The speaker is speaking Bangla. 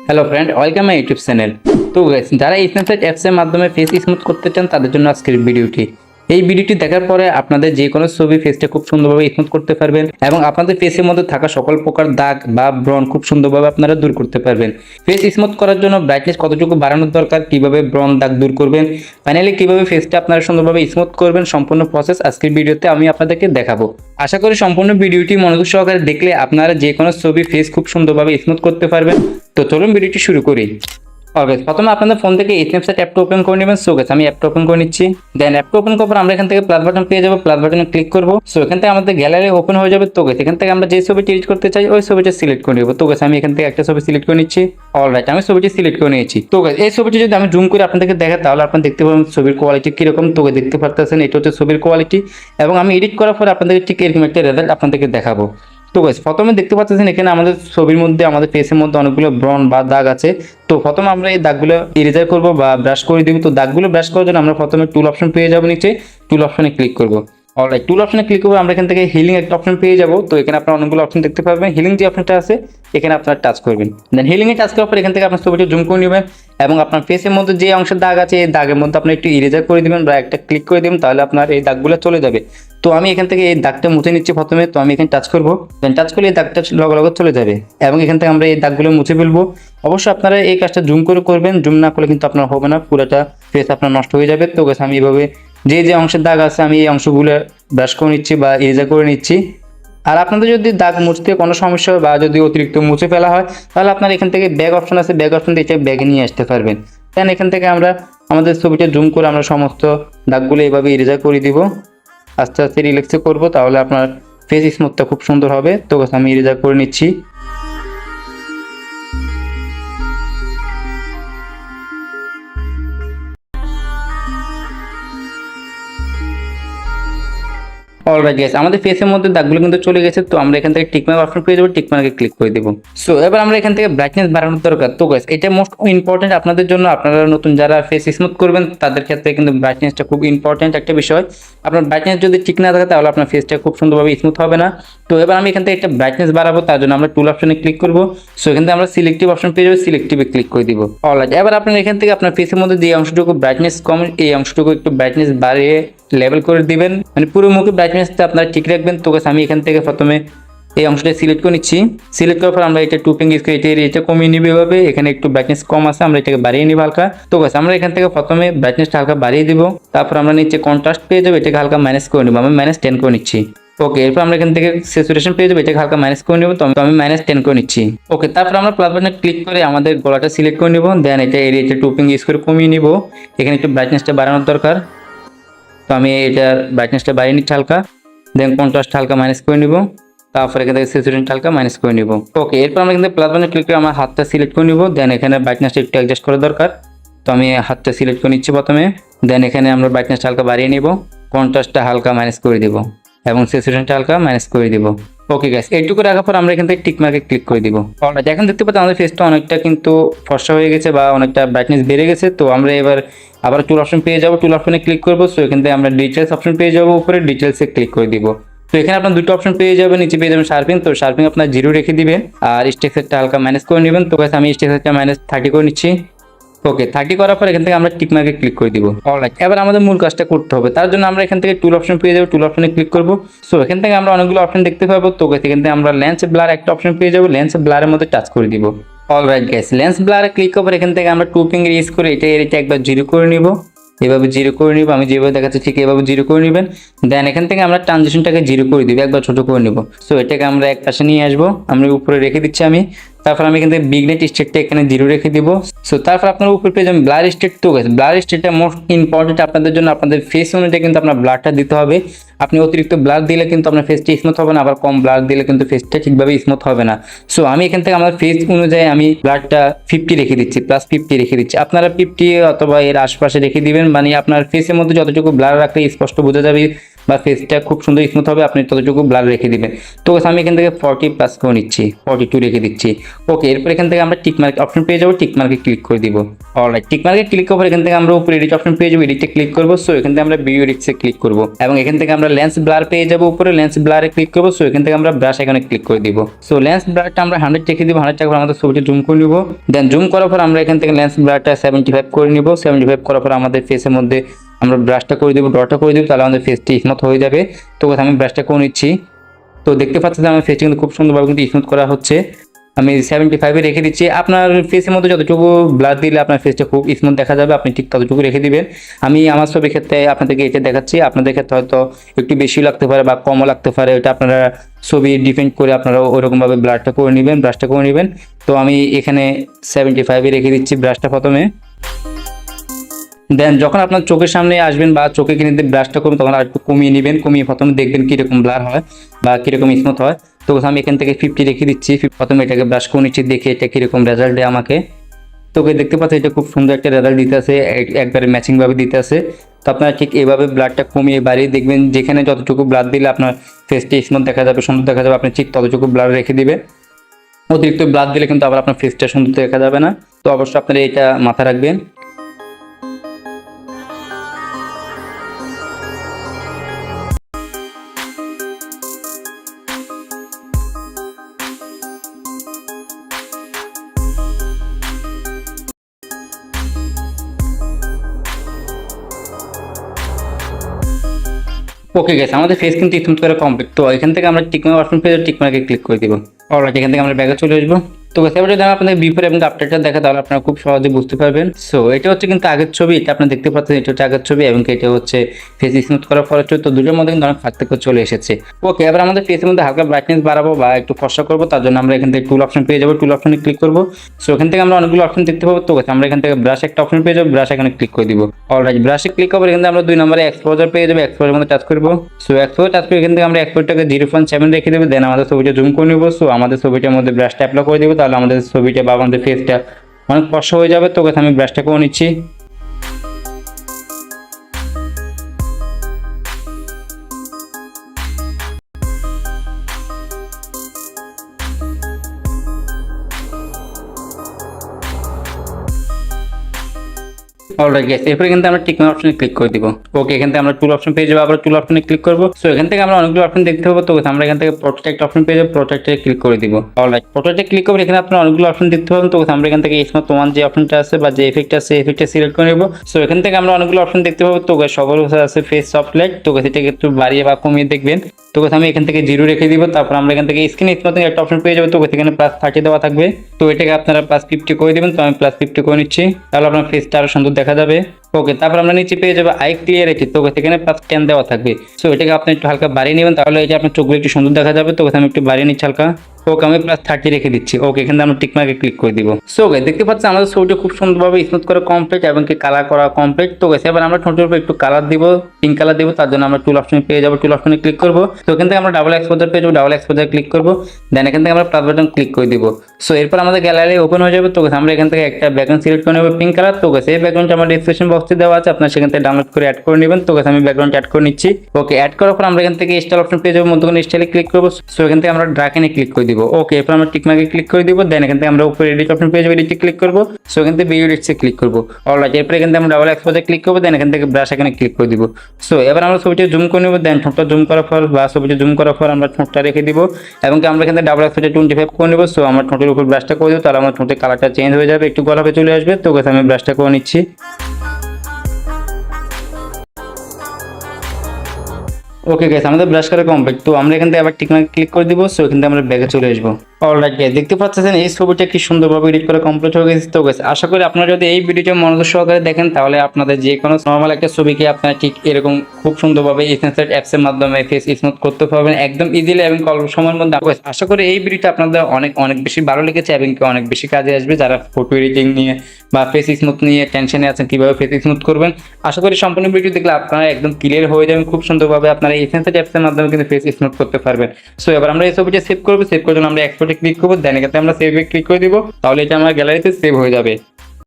Hello friend, welcome my YouTube channel. তো গাইস, যারা স্ন্যাপচ্যাট অ্যাপসের মাধ্যমে ফেস স্মুথ করতে চান তাদের জন্য আজকের ভিডিওটি। এই ভিডিওটি দেখার পরে আপনাদের যে কোনো ছবি ফেসটা খুব সুন্দরভাবে স্মুথ করতে পারবেন এবং আপনাদের ফেসের মধ্যে থাকা সকল প্রকার দাগ বা ব্রণ খুব সুন্দরভাবে আপনারা দূর করতে পারবেন। ফেস স্মুথ করার জন্য ব্রাইটনেস কতটুকু বাড়ানোর দরকার, কিভাবে ব্রণ দাগ দূর করবেন, ফাইনালি কিভাবে ফেসটা আপনারা সুন্দরভাবে স্মুথ করবেন, সম্পূর্ণ প্রসেস আজকের ভিডিওতে আমি আপনাদেরকে দেখাবো। আশা করি সম্পূর্ণ ভিডিওটি মনোযোগ সহকারে দেখলে আপনারা যে কোনো ছবি ফেস খুব সুন্দরভাবে স্মুথ করতে পারবেন। তো চলুন ভিডিওটি শুরু করি। অলওয়েজ প্রথমে আপনাদের ফোন থেকে স্ন্যাপচ্যাট অ্যাপটা ওপেন করে নেবেন। সো গাইস, আমি অ্যাপটা ওপেন করে নিচ্ছি। দেন অ্যাপটা ওপেন করার পর আমরা এখান থেকে প্লাস বাটন পেয়ে যাবো, প্লাস বাটনে ক্লিক করবো। সো এখান থেকে আমাদের গ্যালারি ওপেন হয়ে যাবে। তো গাইস, এখান থেকে আমরা যে ছবিটি এডিট করতে চাই ওই ছবিটা সিলেক্ট করে নেব। তো গাইস, আমি এখান থেকে একটা ছবি সিলেক্ট করে নিচ্ছি। অলরাইট, আমি ছবিটি সিলেক্ট করে নিয়েছি। তো গাইস, এই ছবিটি যদি আমি জুম করে আপনাদেরকে দেখাই তাহলে আপনারা দেখতে পাবেন ছবির কোয়ালিটি কিরকম। তো দেখতে পারতেছেন এটা হচ্ছে ছবির কোয়ালিটি এবং আমি এডিট করার পর আপনাদের ঠিক এরকম একটা রেজাল্ট আপনাদেরকে দেখাবো। তো গাইস, প্রথমে দেখতে পাচ্ছেন এখানে আমাদের ছবির মধ্যে আমাদের ফেসের মধ্যে অনেকগুলো ব্রণ বা দাগ আছে। তো প্রথমে আমরা এই দাগগুলো ইরেজার করব বা ব্রাশ করে দিব। তো দাগগুলো ব্রাশ করার জন্য আমরা প্রথমে টুল অপশন পেয়ে যাব, নিচে টুল অপশনে ক্লিক করব। অলরাইট, টুল অপশনে ক্লিক করব, আমরা এখান থেকে হিলিং একটা অপশন পেয়ে যাব। তো এখানে আপনারা অনেকগুলো অপশন দেখতে পাবেন। হিলিং যে অপশনটা আছে এখানে আপনারা টাচ করবেন। দেন হিলিং এ টাচ করার পর এখান থেকে আপনার ছবিটা জুম করে নেবেন এবং আপনার ফেসের মধ্যে যে অংশের দাগ আছে এই দাগের মধ্যে আপনি একটু ইরেজার করে দিবেন বা একটা ক্লিক করে দিবেন, তাহলে আপনার এই দাগগুলো চলে যাবে। তো আমি এখান থেকে এই দাগটা মুছে নিচ্ছি প্রথমে। তো আমি এখানে টাচ করব, দেন টাচ করলে এই দাগটা লগে লগে চলে যাবে এবং এখান থেকে আমরা এই দাগগুলো মুছে ফেলবো। অবশ্যই আপনারা এই কাজটা জুম করে করবেন, জুম না করলে কিন্তু আপনার হবে না, পুরোটা ফেস আপনার নষ্ট হয়ে যাবে। তো গাইস, আমি এইভাবে যে যে অংশের দাগ আছে আমি এই অংশগুলো ব্রাশ করে নিচ্ছি বা ইরেজার করে নিচ্ছি। আর আপনাদের যদি দাগ মুছতে কোনো সমস্যা হয় বা যদি অতিরিক্ত মুছে ফেলা হয় তাহলে আপনার এখান থেকে ব্যাগ অপশন আছে, ব্যাগ অপশন দিয়ে ব্যাগে নিয়ে আসতে পারবেন। দেন এখান থেকে আমরা আমাদের ছবিটা জুম করে আমরা সমস্ত দাগগুলো এইভাবে ইরেজার করে দিব। আস্তে আস্তে রিল্যাক্সে করব, তাহলে আপনার ফেস স্মুথটা খুব সুন্দর হবে। তো আমি ইরেজার করে নিচ্ছি। অলরাইট গাইস, আমাদের ফেসের মধ্যে দাগগুলো কিন্তু চলে গেছে। তো আমরা এখান থেকে টিকমার্ক অপশন পেয়ে যাবো, টিকমার্কে ক্লিক করে দেবো। সো এবার আমরা এখান থেকে ব্রাইটনেস বাড়ানোর দরকার। তো গাইস, এটা মোস্ট ইম্পর্টেন্ট আপনাদের জন্য। আপনারা নতুন যারা ফেস স্মুথ করবেন তাদের ক্ষেত্রে কিন্তু ব্রাইটনেসটা খুব ইম্পর্টেন্ট একটা বিষয়। আপনার ব্রাইটনেস যদি ঠিক না থাকে তাহলে আপনার ফেসটা খুব সুন্দরভাবে স্মুথ হবে না। তো এবার আমি এখান থেকে একটা ব্রাইটনেস বাড়াবো, তার জন্য আমরা টুল অপশনে ক্লিক করবো। সো এখান থেকে আমরা সিলেক্টিভ অপশন পেয়ে যাবো, সিলেক্টিভে ক্লিক করে দিব। অলরাইট, এবার আপনার এখান থেকে আপনার ফেসের মধ্যে যে অংশটুকু ব্রাইটনেস কম এই অংশটুকু একটু ব্রাইটনেস বাড়িয়ে লেভেল করে দিবেন, মানে পুরো মুখে ব্রাইটনেসটা আপনারা ঠিক রাখবেন। তো গাইস, আমি এখান থেকে প্রথমে এই অংশটা সিলেক্ট করে নিচ্ছি। সিলেক্ট করার পর আমরা এটা টু ফিঙ্গার করে এটা কমিয়ে নিব। এভাবে এখানে একটু ব্রাইটনেস কম আছে, আমরা এটাকে বাড়িয়ে নিব হালকা। তো গাইস, আমরা এখান থেকে প্রথমে ব্রাইটনেসটা হালকা বাড়িয়ে দিব, তারপর আমরা নিচে কন্ট্রাস্ট পেয়ে যাবো, এটাকে হালকা মাইনাস করে নিব। আমি -10 করে নিচ্ছি। ওকে, এরপর আমরা এখান থেকে স্যাচুরেশন পেয়ে যাবো, এটাকে হালকা মাইনাস করে নিব। তো আমি -10 করে নিচ্ছি। ওকে, তারপর আমরা প্লাস বাটনে ক্লিক করে আমাদের গলাটা সিলেক্ট করে নিব। দেন এটা এরিয়াটা টু ফিঙ্গার করে কমিয়ে নিব। এখানে একটু ব্রাইটনেসটা বাড়ানোর দরকার। তো আমি এটার ব্রাইটনেসটা বাড়িয়ে নিচ্ছি হালকা। দেন কন্ট্রাস্ট হালকা মাইনাস করে নিব, তারপর এখান থেকে স্যাচুরেশন হালকা মাইনাস করে নিব। ওকে, এরপর আমরা কিন্তু প্লাস বাটনে ক্লিক করে আমার হাতটা সিলেক্ট করে নিব। দেন এখানে ব্রাইটনেসটা একটু অ্যাডজাস্ট করা দরকার। তো আমি হাতটা সিলেক্ট করে নিচ্ছি প্রথমে। দেন এখানে আমরা ব্রাইটনেসটা হালকা বাড়িয়ে নিব, কন্ট্রাস্টটা হালকা মাইনাস করে দিব এবং স্যাচুরেশনটা হালকা মাইনাস করে দিব। ওকে গাইস, এইটুকু রাখার পর আমরা এখান থেকে টিক মার্কে ক্লিক করে দিব। অলরাইট, এখন দেখতে পাচ্ছি আমাদের ফেসটা অনেকটা কিন্তু ফর্সা হয়ে গেছে বা অনেকটা ব্রাইটনেস বেড়ে গেছে। তো আমরা এবার আবার টুল অপশন পেয়ে যাবো, টুল অপশনে ক্লিক করবো। সো এখান থেকে আমরা ডিটেলস অপশন পেয়ে যাবো, উপরে ডিটেলসে ক্লিক করে দিব। তো এখানে আপনার দুটো অপশন পেয়ে যাবেন, নিচে পেয়ে যাবেন শার্পিং। তো শার্পিং আপনার 0 রেখে দিবেন আর স্টেক্সারটা হালকা মাইনাস করে নেবেন। তো গাইস, আমি স্টেক্সারটা -30 করে নিচ্ছি। ওকে, 30 করার পর এখান থেকে আমরা টিক মার্কে ক্লিক করে দিব। অলরাইট, এবার আমাদের মূল কাজটা করতে হবে। তার জন্য আমরা এখান থেকে টুল অপশন পেয়ে যাবো, টুল অপশনে ক্লিক করব। সো এখান থেকে আমরা অনেকগুলো অপশন দেখতে পাবো। তো এখান থেকে আমরা লেন্স ব্লার একটা অপশন পেয়ে যাবো, লেন্স ব্লারের মধ্যে টাচ করে দিব। অলরাইট গাইস, লেন্স ব্লারে ক্লিক করার পর এখান থেকে আমরা টু ফিঙ্গার ইউজ করে এটা একবার 0 করে নিব। এভাবে 0 করে নিব, আমি যেভাবে দেখাচ্ছি ঠিক এভাবে 0 করে নেবেন। দেন এখান থেকে আমরা ট্রানজিশনটাকে 0 করে দিব, একবার ছোট করে নিব। সো এটাকে আমরা এক পাশে নিয়ে আসবো, আমরা উপরে রেখে দিচ্ছি আমি। তারপর আমি এখান থেকে বিগনেট স্টেটটা এখানে 0 রেখে দিব। সো তারপর আপনার উপর পেয়ে যাবেন ব্লার স্টেট। তো গেছে ব্লার স্টেটটা মোস্ট ইম্পর্টেন্ট আপনাদের জন্য। আপনাদের ফেস অনুযায়ী কিন্তু আপনার ব্লারটা দিতে হবে। আপনি অতিরিক্ত ব্লার দিলে কিন্তু আপনার ফেসটা স্মুথ হবে না, আবার কম ব্লার দিলে কিন্তু ফেসটা ঠিকভাবে স্মুথ হবে না। সো আমি এখান থেকে আমার ফেস অনুযায়ী আমি ব্লারটা 50 রেখে দিচ্ছি, +50 রেখে দিচ্ছি। আপনারা 50 অথবা এর আশপাশে রেখে দিবেন, মানে আপনার ফেসের মধ্যে যতটুকু ব্লার রাখলে স্পষ্ট বোঝা যাবে বা ফেসটা খুব সুন্দর স্মুথ হবে, আপনি ততটুকু ব্লার রেখে দিবেন। তো আমি এখান থেকে 40+ করে নিচ্ছি, 42 রেখে দিচ্ছি। ওকে, এরপর এখান থেকে আমরা টিক মার্ক অপশন পেয়ে যাবো, টিক মার্কে ক্লিক করে দিব। অলরাইট, টিক মার্কে ক্লিক করার এখান থেকে আমরা উপরে এডিট অপশন পেয়ে যাবো, এডিটে ক্লিক করবো। সো এখান থেকে আমরা ভিডিও এডিটসে ক্লিক করবো এবং এখান থেকে আমরা লেন্স ব্লার পেয়ে যাবো, উপরে লেন্স ব্লারে ক্লিক করবো। সো এখান থেকে আমরা ব্রাশ এখানে ক্লিক করে দিব। সো লেন্স ব্লারটা আমরা 100 রেখে দিব, 100 টাকা আমাদের ছবিটা জুম করে নিব। দেন জুম করার পর আমরা এখান থেকে লেন্স ব্লারটা 75 করে নিব। 75 করার পর আমাদের ফেসের মধ্যে আমরা ব্রাশটা করে দিব, ড্রটা করে দিব, তাহলে আমাদের ফেসটি স্মুথ হয়ে যাবে। তো আমি ব্রাশটা করে নিচ্ছি। তো দেখতে পাচ্ছেন যে আমার ফেসটা কিন্তু খুব সুন্দরভাবে কিন্তু স্মুথ করা হচ্ছে। আমি 75 রেখে দিচ্ছি। আপনার ফেসের মধ্যে যতটুকু ব্লার দিলে আপনার ফেসটা খুব স্মুথ দেখা যাবে, আপনি ঠিক ততটুকু রেখে দিবেন। আমি আমার ছবির ক্ষেত্রে আপনাদেরকে এটা দেখাচ্ছি, আপনাদের ক্ষেত্রে হয়তো একটু বেশি লাগতে পারে বা কমও লাগতে পারে, এটা আপনারা ছবি ডিপেন্ড করে আপনারা ওরকমভাবে ব্লারটা করে নেবেন, ব্রাশটা করে নেবেন। তো আমি এখানে 75 রেখে দিচ্ছি ব্রাশটা প্রথমে। দেন যখন আপনার চোখের সামনে আসবেন বা চোখে কিনে ব্রাশটা করবেন, তখন আর একটু কমিয়ে নেবেন, কমিয়ে প্রথমে দেখবেন কীরকম ব্লার হয় বা কীরকম স্মুথ হয়। তো আমি এখান থেকে 50 রেখে দিচ্ছি। প্রথমে এটাকে ব্রাশ করে নিচ্ছি, দেখে এটা কীরকম রেজাল্ট দেয় আমাকে। তো দেখতে পাচ্ছি এটা খুব সুন্দর একটা রেজাল্ট দিতে আছে, একবারে ম্যাচিংভাবে দিতে আছে। তো আপনারা ঠিক এইভাবে ব্লাডটা কমিয়ে বাড়িয়ে দেখবেন, যেখানে যতটুকু ব্লাড দিলে আপনার ফেসটি স্মুথ দেখা যাবে, সুন্দর দেখা যাবে, আপনি ঠিক ততটুকু ব্লাড রেখে দিবেন। অতিরিক্ত ব্লাড দিলে কিন্তু আবার আপনার ফেসটা সুন্দর দেখা যাবে না। তো অবশ্যই আপনারা এটা মাথায় রাখবেন। ওকে গাইস, আমাদের ফেস কিন্তু স্মুথ করা কমপ্লিট। তো এখান থেকে আমরা টিকমার্ক অপশন পেয়ে টিকমার্কে ক্লিক করে দিব। অলরাইট, এখান থেকে আমরা ব্যাগে চলে আসবো। তো গাইস, এবার যদি আমি আপনাদের বিফোর এবং আফটারটা দেখা, তাহলে আপনারা খুব সহজে বুঝতে পারবেন। সো এটা হচ্ছে কিন্তু আগের ছবি, এটা আপনি দেখতে পাচ্ছেন, এটা হচ্ছে আগের ছবি এবং এটা হচ্ছে ফেস স্মুথ করার পরে ছবি। তো দুটোর মধ্যে কিন্তু অনেক পার্থক্য চলে এসেছে। ওকে, এবার আমাদের ফেসের মধ্যে হালকা ব্রাইটনেস বাড়াবো বা একটু ফর্সা করবো, তার জন্য আমরা এখান থেকে টুল অপশন পেয়ে যাবো, টুল অপশনে ক্লিক করবো। সো এখান থেকে আমরা অনেকগুলো অপশন দেখতে পাবো। তো আমরা এখান থেকে ব্রাশ একটা অপশন পেয়ে যাবো, ব্রাশ এখানে ক্লিক করে দিব। অলরাইট, ব্রাশে ক্লিক করবো, এখান থেকে আমরা 2 নম্বরে এক্সপোজার পেয়ে যাবো, এক্সপোজার মধ্যে টাচ করবো। সো এক্সপোজার টাচ করে এখান থেকে আমরা এক্সপোজারটাকে 0.7 রেখে দেবো। দেন আমাদের ছবিটা জুম করে নেবো। সো আমাদের ছবিটার মধ্যে ব্রাশটা অ্যাপ্লাই করে দেবো, তাহলে আমাদের ছবিটা বা আমাদের ফেসটা অনেক স্পষ্ট হয়ে যাবে। তো আমি ব্রাশটা করে নিচ্ছি। অলরাইট গাইস, এরপরে কিন্তু আমরা টিক মার্ক অপশনে ক্লিক করে দিব। ওকে, এখান থেকে আমরা টুল অপশন পেয়ে যাবো, আবার টুল অপশনে ক্লিক করবো। সো এখান থেকে আমরা অনেকগুলো অপশন দেখতে পাবো। তো আমরা এখান থেকে প্রোটেক্ট অপশন পেয়ে যাবো, প্রোটেক্টে ক্লিক করে দিব। অলরাইট, প্রোটেক্টে ক্লিক করবো, এখানে আপনারা অনেকগুলো অপশন দেখতে পাবেন। তো আমরা এখান থেকে স্মুথ ওয়ান যে অপশনটা আছে বা যে এফেক্ট আছে, এফেক্টটা সিলেক্ট করে নেব। সো এখান থেকে আমরা অনেকগুলো অপশন দেখতে পাবো। তো সবার আছে ফেস সফট লাইট, তো এটাকে একটু বাড়িয়ে বা কমিয়ে দেখবেন। তো আমি এখান থেকে 0 রেখে দিব। তারপর আমরা এখান থেকে স্ক্রিন স্মুথিং একটা অপশন পেয়ে যাবো। তো এখানে +30 দেওয়া থাকবে। তো এটাকে আপনারা +50 করে দিবেন। তো আমি +50 করে নিচ্ছি, তাহলে আপনার ফেসটা আরো সুন্দর দেখা যাবে। ওকে, তারপর আমরা নিচে পেয়ে যাবো আই ক্লিয়ারিটি। তো এখানে +10 দেওয়া থাকবে। সো এটাকে আপনি একটু হালকা বাড়িয়ে নেবেন, তাহলে এটা আপনার চোখগুলো একটু সুন্দর দেখা যাবে। তো আমি একটু বাড়িয়ে নিচ্ছি হালকা। ওকে, আমি +30 রেখে দিচ্ছি। ওকে, এখানে আমরা টিক মার্কে ক্লিক করে দিব। সো গাইস, দেখতে পাচ্ছেন আমাদের ছবিটা খুব সুন্দরভাবে স্মুথ করা কমপ্লিট এবং কি কালার করা কমপ্লিট। তো গাইস, এবার আমরা ঠোঁটের উপর একটু কালার দিব, পিঙ্ক কালার দিব। তার জন্য আমরা টুল অপশন পেয়ে যাবো, টুল অপশনে ক্লিক করবো। তো এখান থেকে আমরা ডাবল এক্সপোজার পেয়ে যাবো, ডাবল এক্সপোজার ক্লিক করবো। দেন এখান থেকে আমরা প্লাস বাটন ক্লিক করে দিব। সো এরপর আমাদের গ্যালারি ওপেন হয়ে যাবে। তো আমরা এখান থেকে একটা ব্যাকগ্রাউন্ড সিলেক্ট করে নেব পিঙ্ক কালার। তো এই ব্যাকগ্রাউন্ডটা আমার ডিসক্রিপশন বক্সে দেওয়া আছে, আপনার সেখান থেকে ডাউনলোড করে অ্যাড করে নেবেন। তো আমি ব্যাকগ্রাউন্ড অ্যাড করে নিচ্ছি। ওকে, অ্যাড করার পর আমরা এখান থেকে স্টাইল অপশন পেয়ে যাবো, মধ্যখানে স্টাইলে ক্লিক করবো। সো এখান থেকে আমরা ড্রাগনে ক্লিক করে দিব। ওকে, এরপর আমরা টিক মার্কে ক্লিক করে দিব। দেন এখান থেকে আমরা উপরে এডিট অপশন পেয়ে যাবো, এডিটে ক্লিক করবো। সো এখান থেকে ভিডিও এডিটসে ক্লিক করবো। অলরাইট, এরপর এখান থেকে আমরা ডাবল এক্সপোজারে ক্লিক করবো। দেন এখান থেকে ব্রাশ এখানে ক্লিক করে দিব। সো এবার আমরা ছবিটা জুম করে নেব। দেন ঠোঁটটা জুম করার পর বা ছবিটা জুম করার পর আমরা ঠোঁটটা রেখে দিব এবং আমরা এখান থেকে ডাবল এক্সপোজার 25 করে নেব। সো আমার ঠোঁটের উপর ব্রাশটা করে দেবো, তাহলে আমার ঠোঁটের কালারটা চেঞ্জ হয়ে যাবে, একটু গলাপে চলে আসবে। তো আমি ব্রাশটা করে নিচ্ছি। ওকে গাইস, আমাদের ব্রাশ করা কমপ্লিট। তো আমরা এখান থেকে আবার টিক মার্কে ক্লিক করে দিব। সো এখান থেকে আমরা ব্যাগে চলে আসবো। অলরাইট গাইস, দেখতে পাচ্ছেন এই ছবিটা কি সুন্দরভাবে এডিট করা কমপ্লিট হয়ে গেছে। তো গাইস, আশা করি আপনারা যদি এই ভিডিওটা মনোযোগ সহকারে দেখেন, তাহলে আপনাদের যে কোনো নরমাল একটা ছবিকে আপনারা ঠিক এরকম খুব সুন্দরভাবে স্ন্যাপচ্যাট অ্যাপস এর মাধ্যমে ফেস স্মুথ করতে পারবেন একদম ইজিলি এবং অল্প সময়ের মধ্যে। আশা করি এই ভিডিওটা আপনাদের অনেক অনেক বেশি ভালো লেগেছে এবং অনেক বেশি কাজে আসবে, যারা ফটো এডিটিং নিয়ে বা ফেস স্মুথ নিয়ে টেনশনে আছেন কিভাবে ফেস স্মুথ করবেন। আশা করি সম্পূর্ণ ভিডিও দেখলে আপনারা একদম ক্লিয়ার হয়ে যাবেন, খুব সুন্দরভাবে আপনারা এই স্ন্যাপচ্যাট অ্যাপস এর মাধ্যমে কিন্তু ফেস স্মুথ করতে পারবেন। সো এবার আমরা এই ছবিটা সেভ করবো, সেভ করার জন্য আমরা এক্সপোর্টে ক্লিক করবো। দেন এখানে আমরা সেভে ক্লিক করে দিব, তাহলে এটা আমার গ্যালারিতে সেভ হয়ে যাবে।